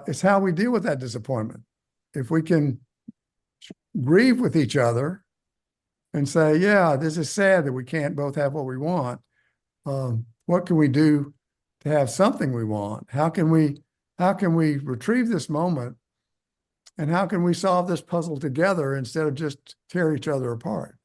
it's how we deal with that disappointment. If we can grieve with each other and say, yeah, this is sad that we can't both have what we want. What can we do to have something we want? How can we retrieve this moment? And how can we solve this puzzle together instead of just tear each other apart?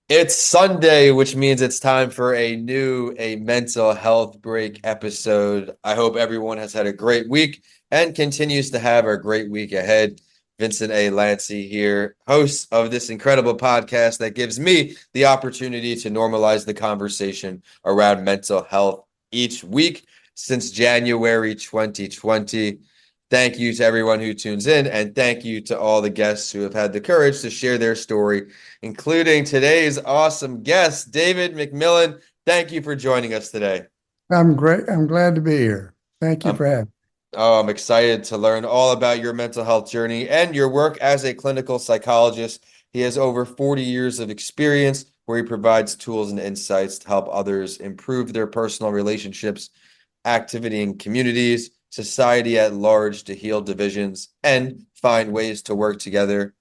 It's Sunday, which means it's time for a mental health break episode. I hope everyone has had a great week and continues to have a great week ahead. Vincent A. Lancy here, host of this incredible podcast that gives me the opportunity to normalize the conversation around mental health each week since January 2020. Thank you to everyone who tunes in, and thank you to all the guests who have had the courage to share their story, including today's awesome guest, David McMillan. Thank you for joining us today. I'm great. I'm glad to be here. Thank you I'm, for having I'm excited to learn all about your mental health journey and your work as a clinical psychologist. He has over 40 years of experience where he provides tools and insights to help others improve their personal relationships, activity in communities, society at large, to heal divisions and find ways to work together.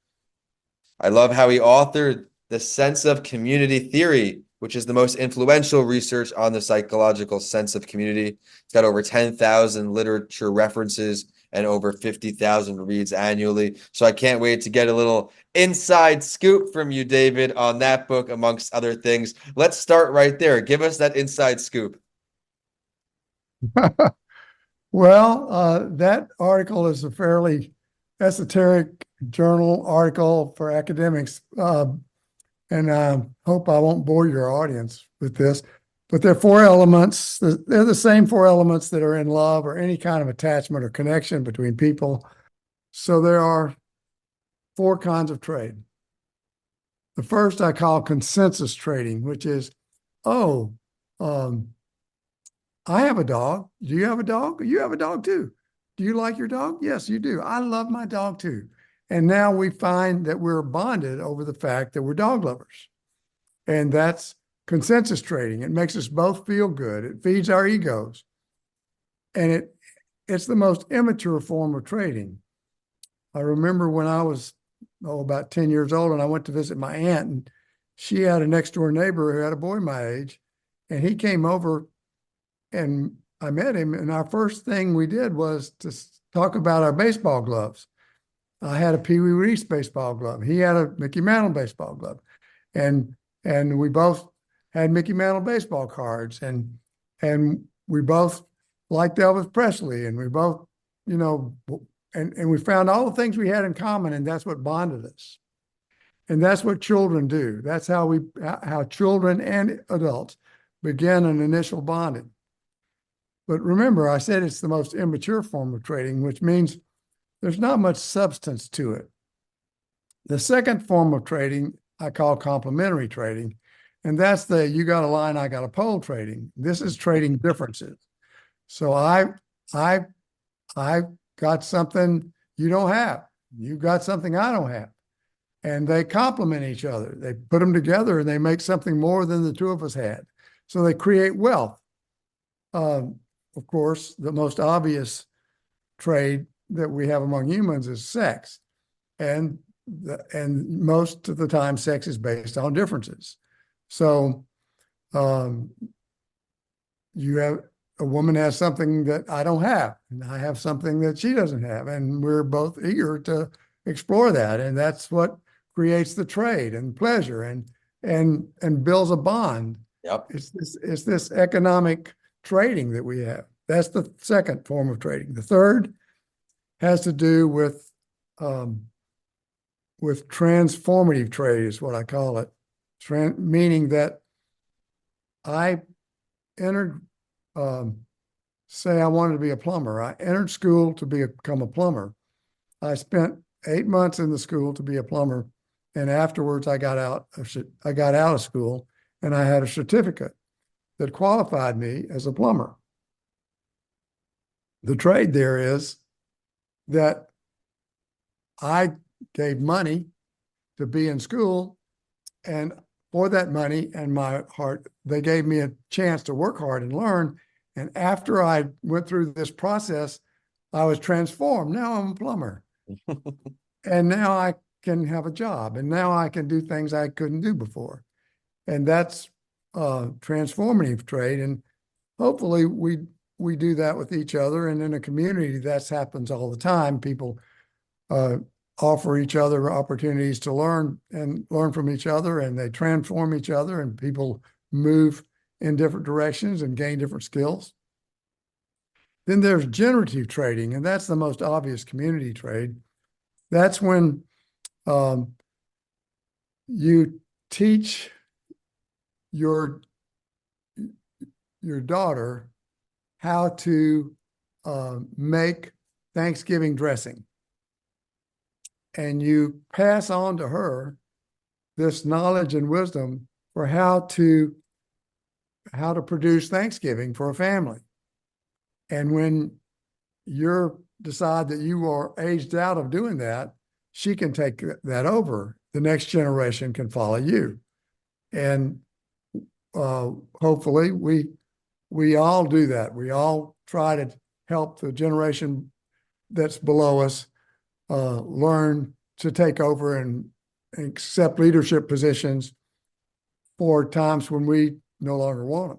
I love how he authored The Sense of Community Theory, which is the most influential research on the psychological sense of community. It's got over 10,000 literature references and over 50,000 reads annually. So I can't wait to get a little inside scoop from you, David, on that book, amongst other things. Let's start right there. Give us that inside scoop. Well, that article is a fairly esoteric journal article for academics, and I hope I won't bore your audience with this. But there are four elements. They're the same four elements that are in love or any kind of attachment or connection between people. So there are four kinds of trade. The first I call consensus trading, which is, oh, um, I have a dog. Do you have a dog? You have a dog too. Do you like your dog? Yes, you do. I love my dog too. And now we find that we're bonded over the fact that we're dog lovers. And that's consensus trading. It makes us both feel good. It feeds our egos. And it's the most immature form of trading. I remember when I was about 10 years old and I went to visit my aunt, and she had a next door neighbor who had a boy my age, and he came over and I met him, and our first thing we did was to talk about our baseball gloves. I had a Pee Wee Reese baseball glove. He had a Mickey Mantle baseball glove, and we both had Mickey Mantle baseball cards, and we both liked Elvis Presley, and we both, and we found all the things we had in common, and that's what bonded us. And that's what children do. That's how children and adults begin an initial bonding. But remember, I said it's the most immature form of trading, which means there's not much substance to it. The second form of trading I call complementary trading, and that's the you got a line, I got a pole trading. This is trading differences. So I got something you don't have. You got something I don't have. And they complement each other. They put them together and they make something more than the two of us had. So they create wealth. Of course, the most obvious trade that we have among humans is sex. And most of the time, sex is based on differences. So you have a woman has something that I don't have, and I have something that she doesn't have, and we're both eager to explore that. And that's what creates the trade and pleasure and builds a bond. Yep. It's this economic trading that we have. That's the second form of trading. The third has to do with transformative trade, is what I call it. Meaning that I entered, say I wanted to be a plumber. I entered school to become a plumber. I spent 8 months in the school to be a plumber, and afterwards I got out of school, and I had a certificate that qualified me as a plumber. The trade there is that I gave money to be in school. And for that money and my heart, they gave me a chance to work hard and learn. And after I went through this process, I was transformed. Now I'm a plumber. And now I can have a job. And now I can do things I couldn't do before. And that's transformative trade. And hopefully we do that with each other. And in a community, that happens all the time. People offer each other opportunities to learn from each other, and they transform each other, and people move in different directions and gain different skills. Then there's generative trading, and that's the most obvious community trade. That's when you teach your daughter how to make Thanksgiving dressing. And you pass on to her this knowledge and wisdom for how to produce Thanksgiving for a family. And when you decide that you are aged out of doing that, she can take that over. The next generation can follow you. And hopefully we all do that. We all try to help the generation that's below us learn to take over and accept leadership positions for times when we no longer want them.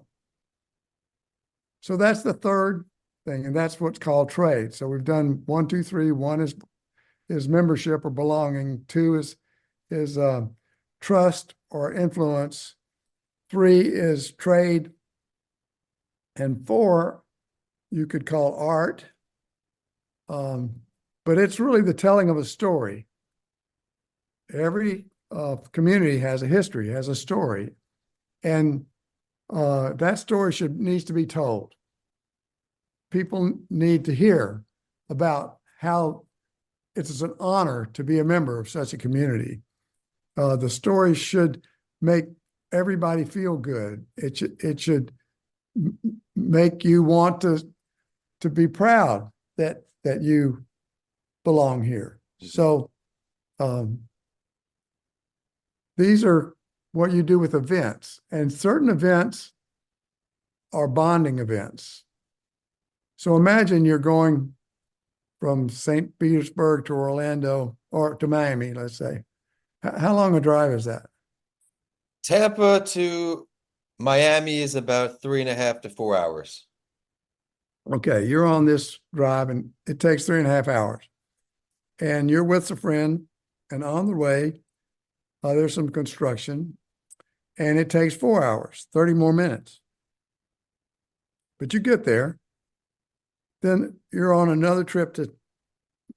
So that's the third thing, and that's what's called trade. So we've done 1, 2, 3. 1 is membership or belonging. 2 is trust or influence. 3 is trade, and 4 you could call art. But it's really the telling of a story. Every community has a history, has a story, and that story needs to be told. People need to hear about how it's an honor to be a member of such a community. The story should make everybody feel good. It should make you want to be proud that you belong here. So these are what you do with events, and certain events are bonding events. So imagine you're going from St. Petersburg to Orlando or to Miami, let's say. How long a drive is that? Tampa to Miami is about 3.5 to 4 hours. Okay, you're on this drive and it takes 3.5 hours. And you're with a friend, and on the way, there's some construction, and it takes 4 hours, 30 more minutes. But you get there, then you're on another trip to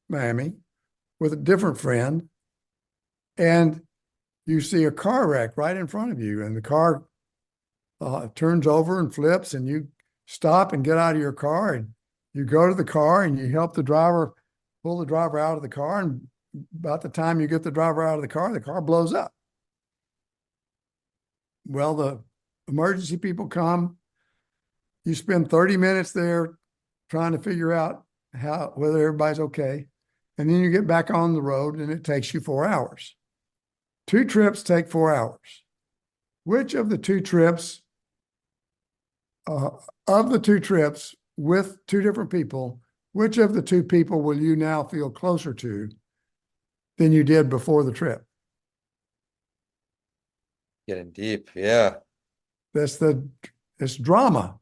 Miami with a different friend, and you see a car wreck right in front of you, and the car turns over and flips, and you stop and get out of your car, and you go to the car and you help the driver pull the driver out of the car, and about the time you get the driver out of the car blows up. Well, the emergency people come. You spend 30 minutes there trying to figure out whether everybody's okay. And then you get back on the road and it takes you 4 hours. 2 trips take 4 hours. Which of the 2 trips, with 2 different people, which of the 2 people will you now feel closer to than you did before the trip? Getting deep, yeah. It's drama.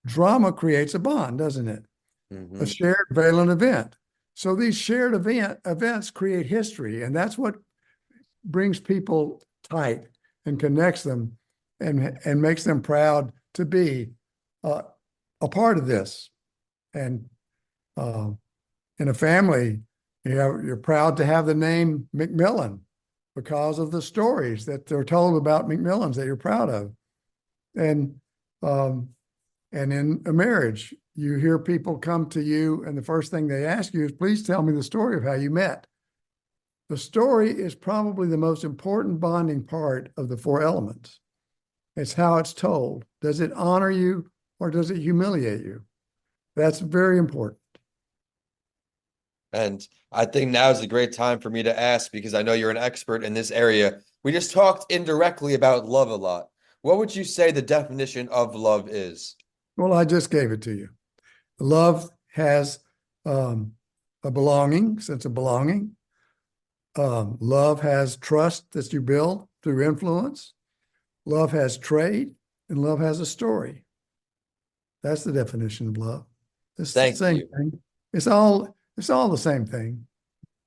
Drama creates a bond, doesn't it? Mm-hmm. A shared valent event. So these shared events create history, and that's what brings people tight and connects them and makes them proud to be a part of this. And in a family, you're proud to have the name McMillan because of the stories that they're told about McMillans that you're proud of. And in a marriage, you hear people come to you, and the first thing they ask you is, please tell me the story of how you met. The story is probably the most important bonding part of the 4 elements. It's how it's told. Does it honor you or does it humiliate you? That's very important. And I think now is a great time for me to ask because I know you're an expert in this area. We just talked indirectly about love a lot. What would you say the definition of love is? Well, I just gave it to you. Love has a belonging, sense of belonging. Love has trust that you build through influence. Love has trade, and love has a story. That's the definition of love. It's the Thank same you. thing. It's all the same thing.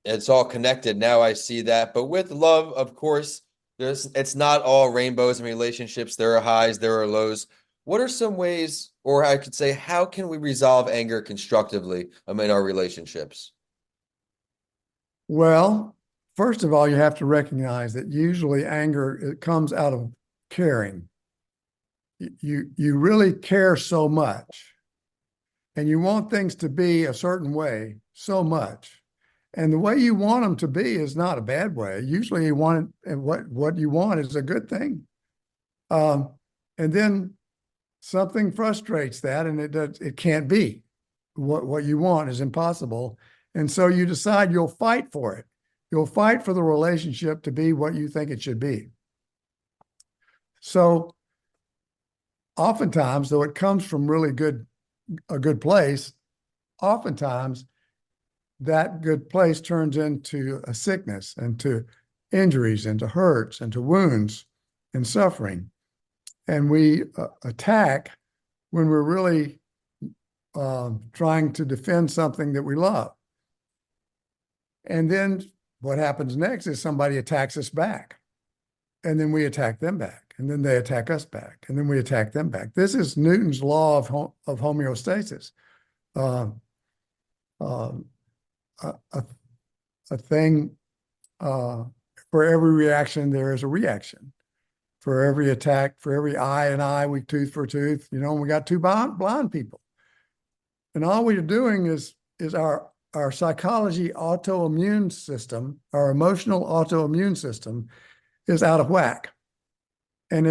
It's all connected. Now I see that. But with love, of course, it's not all rainbows in relationships. There are highs, there are lows. What are some ways, or I could say, how can we resolve anger constructively in our relationships? Well, first of all, you have to recognize that usually anger, it comes out of caring. You really care so much, and you want things to be a certain way so much. And the way you want them to be is not a bad way. Usually you want it, and what you want is a good thing. And then something frustrates that, and it can't be. What you want is impossible. And so you decide you'll fight for it. You'll fight for the relationship to be what you think it should be. So oftentimes, though it comes from a good place, oftentimes that good place turns into a sickness and to injuries and to hurts and to wounds and suffering. And we attack when we're really trying to defend something that we love. And then what happens next is somebody attacks us back. And then we attack them back. And then they attack us back. And then we attack them back. This is Newton's law of homeostasis. A thing, for every reaction, there is a reaction. For every attack, for every eye and eye, we tooth for tooth. We got two blind people. And all we are doing is our psychology autoimmune system, our emotional autoimmune system is out of whack. And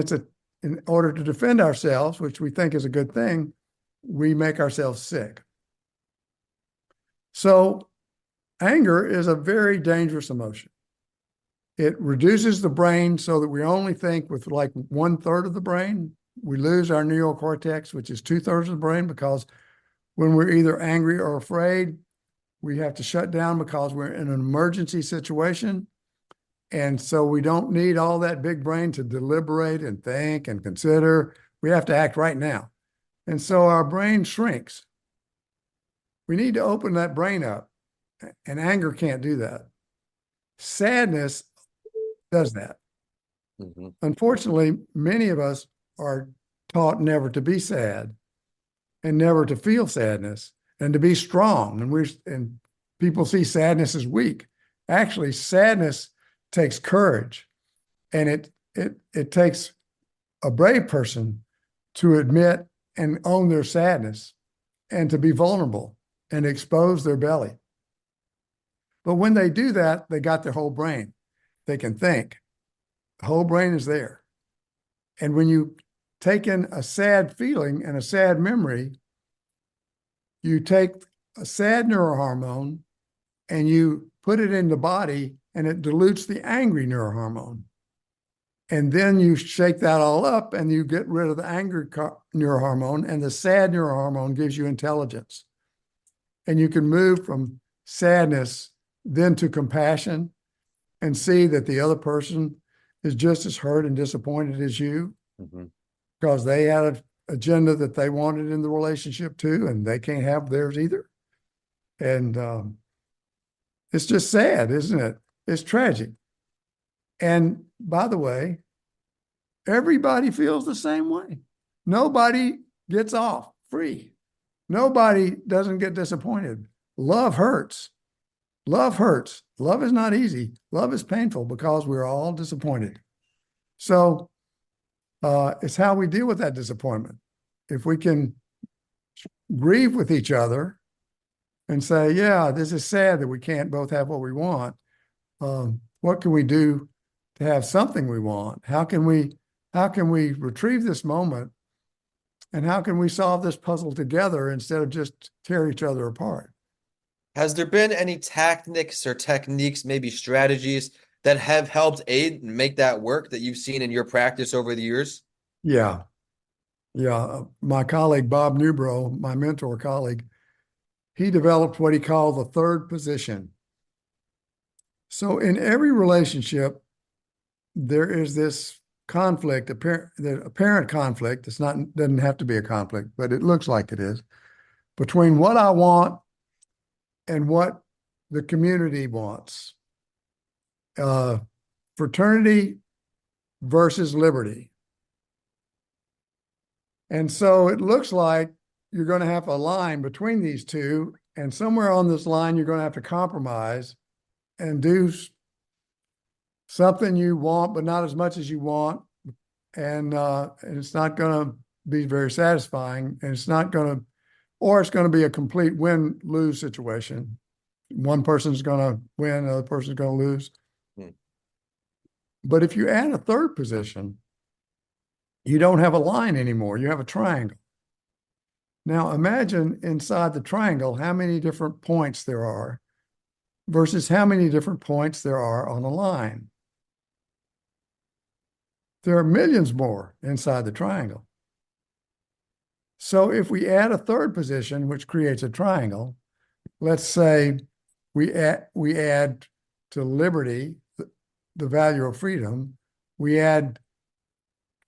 in order to defend ourselves, which we think is a good thing, we make ourselves sick. So anger is a very dangerous emotion. It reduces the brain so that we only think with like 1/3 of the brain. We lose our neocortex, which is 2/3 of the brain, because when we're either angry or afraid, we have to shut down because we're in an emergency situation. And so we don't need all that big brain to deliberate and think and consider. We have to act right now. And so our brain shrinks. We need to open that brain up, and anger can't do that. Sadness does that. Mm-hmm. Unfortunately, many of us are taught never to be sad and never to feel sadness and to be strong. And people see sadness as weak. Actually, sadness takes courage, and it takes a brave person to admit and own their sadness and to be vulnerable and expose their belly. But when they do that, they got their whole brain. They can think. The whole brain is there. And when you take in a sad feeling and a sad memory, you take a sad neurohormone and you put it in the body, and it dilutes the angry neurohormone. And then you shake that all up and you get rid of the angry neurohormone, and the sad neurohormone gives you intelligence. And you can move from sadness then to compassion and see that the other person is just as hurt and disappointed as you, Mm-hmm. because they had an agenda that they wanted in the relationship too, and they can't have theirs either. And it's just sad, isn't it? It's tragic. And by the way, everybody feels the same way. Nobody gets off free. Nobody doesn't get disappointed. Love hurts. Love hurts. Love is not easy. Love is painful because we're all disappointed. So it's how we deal with that disappointment. If we can grieve with each other and say, yeah, this is sad that we can't both have what we want. What can we do to have something we want? How can we retrieve this moment? And how can we solve this puzzle together instead of just tear each other apart? Has there been any tactics or techniques, maybe strategies that have helped aid and make that work that you've seen in your practice over the years? Yeah. Yeah. My colleague, Bob Newbrough, my mentor colleague, he developed what he called the third position. So in every relationship, there is this conflict, apparent conflict. It's not, doesn't have to be a conflict, but it looks like it is, between what I want and what the community wants. Fraternity versus liberty. And so it looks like you're going to have a line between these two, and somewhere on this line, you're going to have to compromise and do something you want, but not as much as you want. And it's not going to be very satisfying, and it's not going to, or it's going to be a complete win-lose situation. One person's going to win, another person's going to lose. Hmm. But if you add a third position, you don't have a line anymore. You have a triangle. Now imagine inside the triangle how many different points there are versus how many different points there are on a line. There are millions more inside the triangle. So if we add a third position, which creates a triangle, let's say we add to liberty the value of freedom, we add,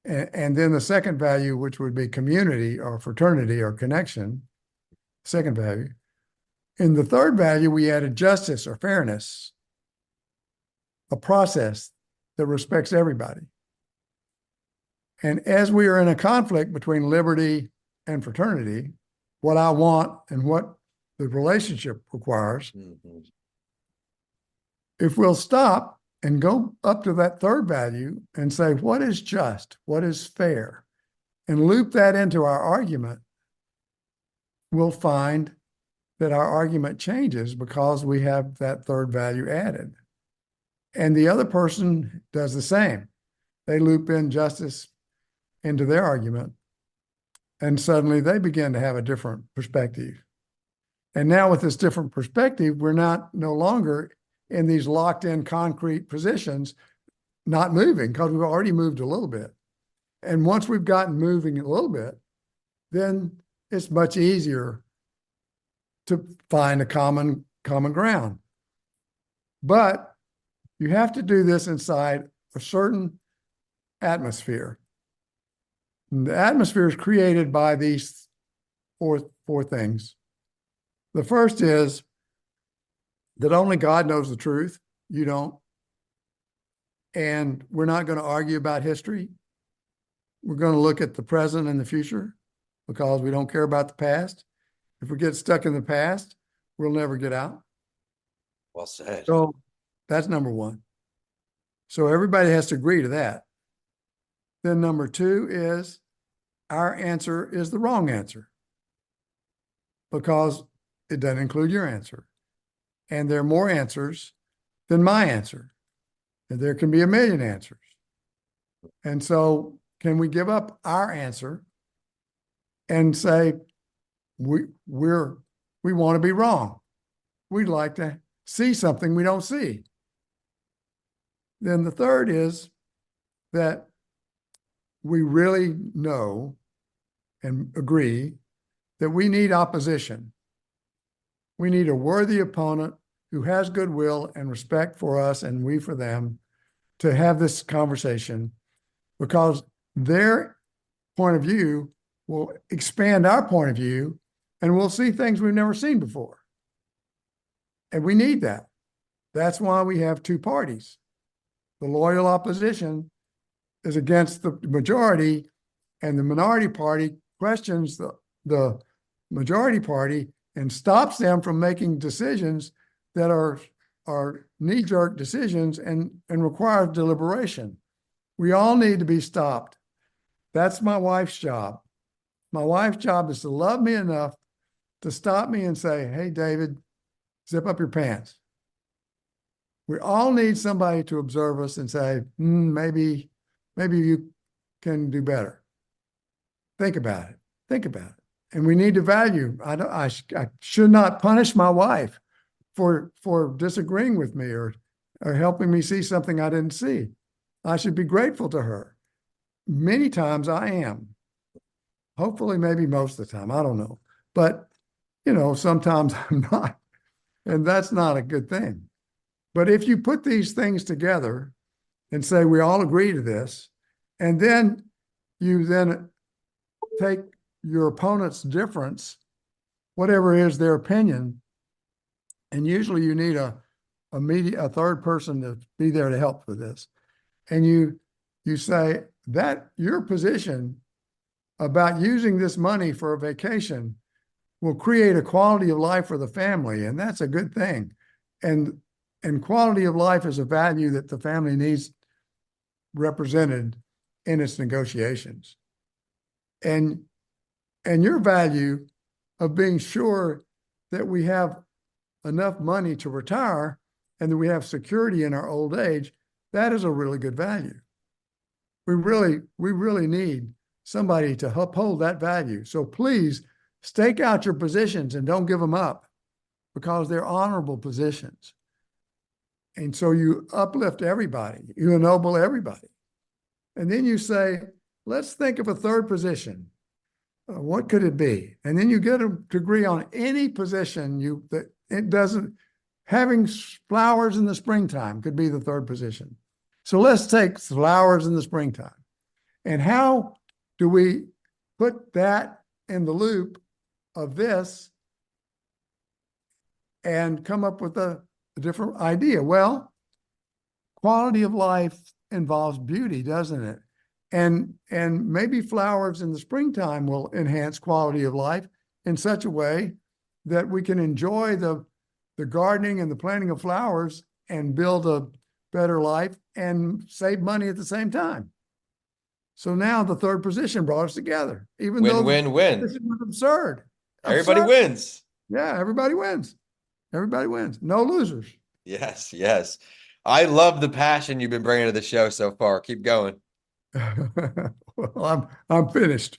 and then the second value, which would be community or fraternity or connection, second value. In the third value, we added justice or fairness, a process that respects everybody. And as we are in a conflict between liberty and fraternity, what I want and what the relationship requires, if we'll stop and go up to that third value and say, what is just, what is fair, and loop that into our argument, we'll find that our argument changes because we have that third value added. And the other person does the same. They loop in justice into their argument, and suddenly they begin to have a different perspective. And now with this different perspective, we're no longer in these locked in concrete positions, not moving, because we've already moved a little bit. And once we've gotten moving a little bit, then it's much easier to find a common ground. But you have to do this inside a certain atmosphere. And the atmosphere is created by these four things. The first is that only God knows the truth. You don't. And we're not going to argue about history. We're going to look at the present and the future because we don't care about the past. If we get stuck in the past, we'll never get out. Well said. So that's number one. So everybody has to agree to that. Then number two is our answer is the wrong answer because it doesn't include your answer. And there are more answers than my answer. And there can be a million answers. And so can we give up our answer and say, we want to be wrong. We'd like to see something we don't see. Then the third is that we really know and agree that we need opposition. We need a worthy opponent who has goodwill and respect for us and we for them to have this conversation, because their point of view will expand our point of view and we'll see things we've never seen before. And we need that. That's why we have two parties. The loyal opposition is against the majority, and the minority party questions the majority party and stops them from making decisions that are knee-jerk decisions and require deliberation. We all need to be stopped. That's my wife's job. My wife's job is to love me enough to stop me and say, hey, David, zip up your pants. We all need somebody to observe us and say, maybe you can do better. Think about it. Think about it. And we need to value. I should not punish my wife for disagreeing with me or helping me see something I didn't see. I should be grateful to her. Many times I am. Hopefully, maybe most of the time, I don't know. But, sometimes I'm not. And that's not a good thing. But if you put these things together and say, we all agree to this, and then you then take your opponent's difference, whatever is their opinion, and usually you need a third person to be there to help with this. And you say that your position about using this money for a vacation will create a quality of life for the family, and that's a good thing. And quality of life is a value that the family needs represented in its negotiations. And your value of being sure that we have enough money to retire and that we have security in our old age, that is a really good value. We really need somebody to uphold that value. So please stake out your positions and don't give them up, because they're honorable positions. And so you uplift everybody, you ennoble everybody. And then you say, let's think of a third position. What could it be? And then you get them to agree on any position that it doesn't, having flowers in the springtime could be the third position. So let's take flowers in the springtime. And how do we put that in the loop of this and come up with a different idea? Well, quality of life involves beauty, doesn't it? And maybe flowers in the springtime will enhance quality of life in such a way that we can enjoy the gardening and the planting of flowers and build a better life and save money at the same time. So now the third position brought us together, even though Win-win-win. this was absurd. Everybody Absurd. wins. Yeah, everybody wins. Everybody wins. No losers. Yes, yes. I love the passion you've been bringing to the show so far. Keep going. Well, I'm finished.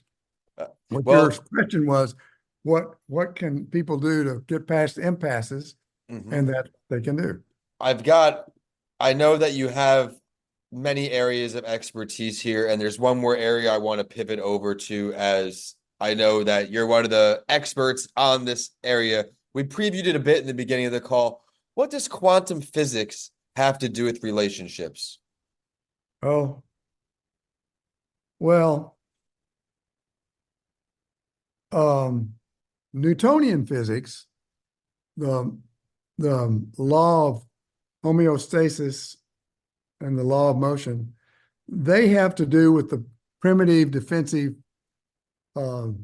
What Well, your question was, what can people do to get past impasses, and that they can do. I know that you have many areas of expertise here, and there's one more area I want to pivot over to, as I know that you're one of the experts on this area. We previewed it a bit in the beginning of the call. What does quantum physics have to do with relationships? Oh, well, Newtonian physics, the law of homeostasis and the law of motion, they have to do with the primitive defensive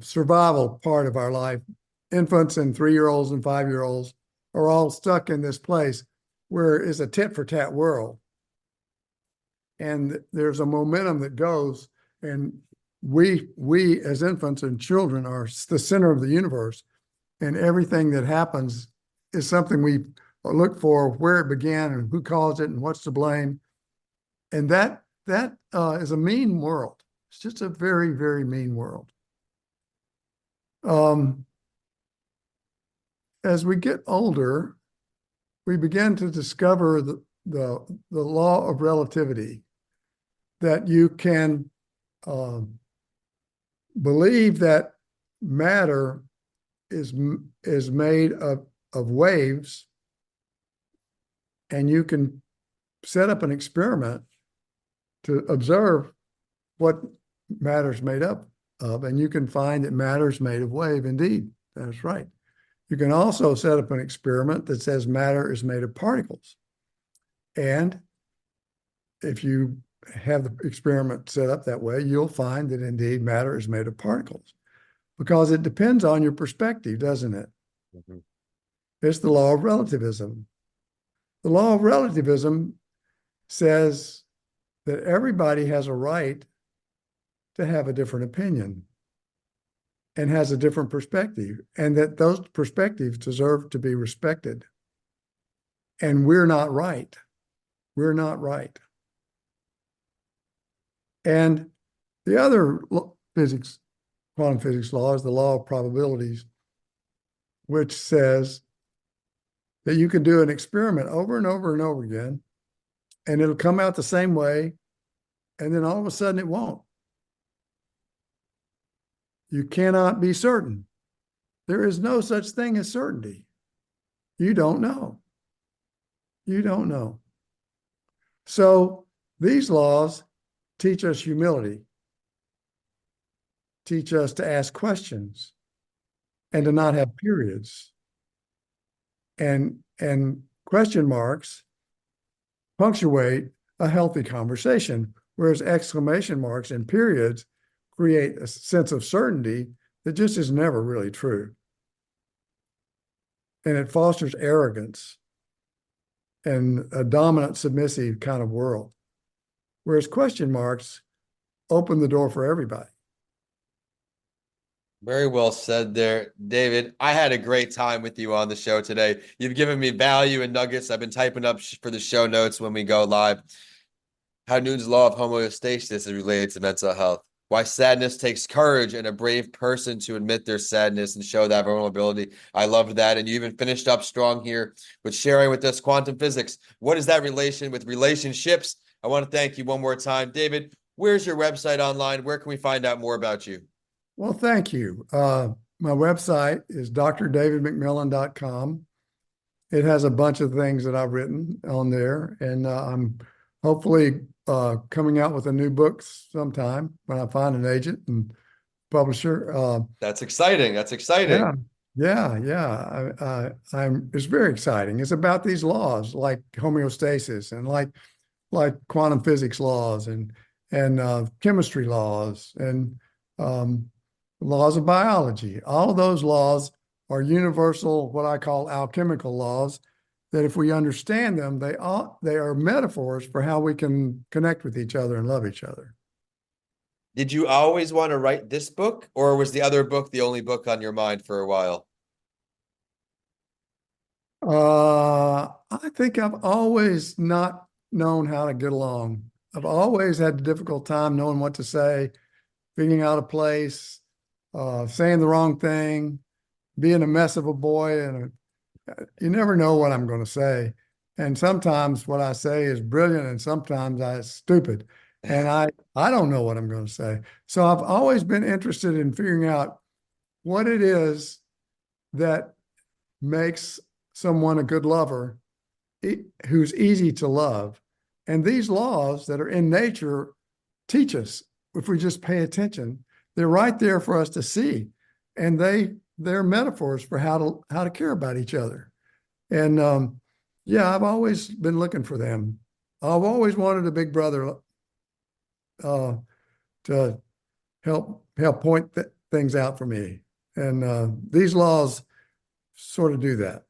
survival part of our life. Infants and 3-year-olds and 5-year-olds are all stuck in this place where it's a tit for tat world. And there's a momentum that goes, and we as infants and children are the center of the universe, and everything that happens is something we look for, where it began and who caused it and what's to blame. And that is a mean world. It's just a very, very mean world. As we get older, we begin to discover the law of relativity, that you can believe that matter is made of waves, and you can set up an experiment to observe what matter is made up of, and you can find that matter is made of wave. Indeed, that's right. You can also set up an experiment that says matter is made of particles. And if you have the experiment set up that way, you'll find that indeed matter is made of particles, because it depends on your perspective, doesn't it? Mm-hmm. It's the law of relativism. The law of relativism says that everybody has a right to have a different opinion and has a different perspective, and that those perspectives deserve to be respected. And we're not right. We're not right. And the other quantum physics law is the law of probabilities, which says that you can do an experiment over and over and over again, and it'll come out the same way, and then all of a sudden it won't. You cannot be certain. There is no such thing as certainty. You don't know. You don't know. So these laws teach us humility, teach us to ask questions and to not have periods. And question marks punctuate a healthy conversation, whereas exclamation marks and periods create a sense of certainty that just is never really true. And it fosters arrogance and a dominant, submissive kind of world. Whereas question marks open the door for everybody. Very well said there, David. I had a great time with you on the show today. You've given me value and nuggets. I've been typing up for the show notes when we go live. How Newton's law of homeostasis is related to mental health. Why sadness takes courage and a brave person to admit their sadness and show that vulnerability. I love that. And you even finished up strong here with sharing with us quantum physics. What is that relation with relationships? I want to thank you one more time. David, where's your website online? Where can we find out more about you? Well, thank you. My website is drdavidmcmillan.com. It has a bunch of things that I've written on there, and I'm hopefully coming out with a new book sometime when I find an agent and publisher. That's exciting. That's exciting. Yeah. It's very exciting. It's about these laws like homeostasis and like quantum physics laws and chemistry laws and laws of biology. All of those laws are universal, what I call alchemical laws, that if we understand them, they are metaphors for how we can connect with each other and love each other. Did you always want to write this book, or was the other book the only book on your mind for a while? I think I've always not known how to get along. I've always had a difficult time knowing what to say, figuring out a place, saying the wrong thing, being a mess of a boy, and you never know what I'm going to say. And sometimes what I say is brilliant, and sometimes it's stupid, and I don't know what I'm going to say. So I've always been interested in figuring out what it is that makes someone a good lover who's easy to love. And these laws that are in nature teach us if we just pay attention. They're right there for us to see, and they're metaphors for how to care about each other. And yeah, I've always been looking for them. I've always wanted a big brother to help point things out for me, and these laws sort of do that.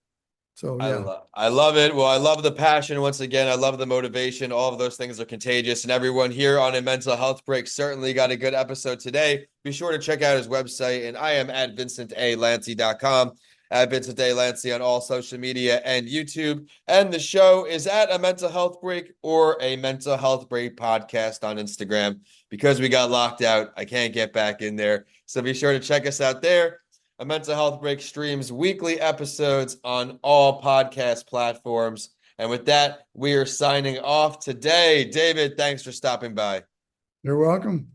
So yeah. I love it. Well, I love the passion once again. I love the motivation. All of those things are contagious. And everyone here on A Mental Health Break certainly got a good episode today. Be sure to check out his website. And I am at vincentalancy.com, at Vincent A. Lancy on all social media and YouTube. And the show is at A Mental Health Break or A Mental Health Break podcast on Instagram. Because we got locked out, I can't get back in there. So be sure to check us out there. A Mental Health Break streams weekly episodes on all podcast platforms. And with that, we are signing off today. David, thanks for stopping by. You're welcome.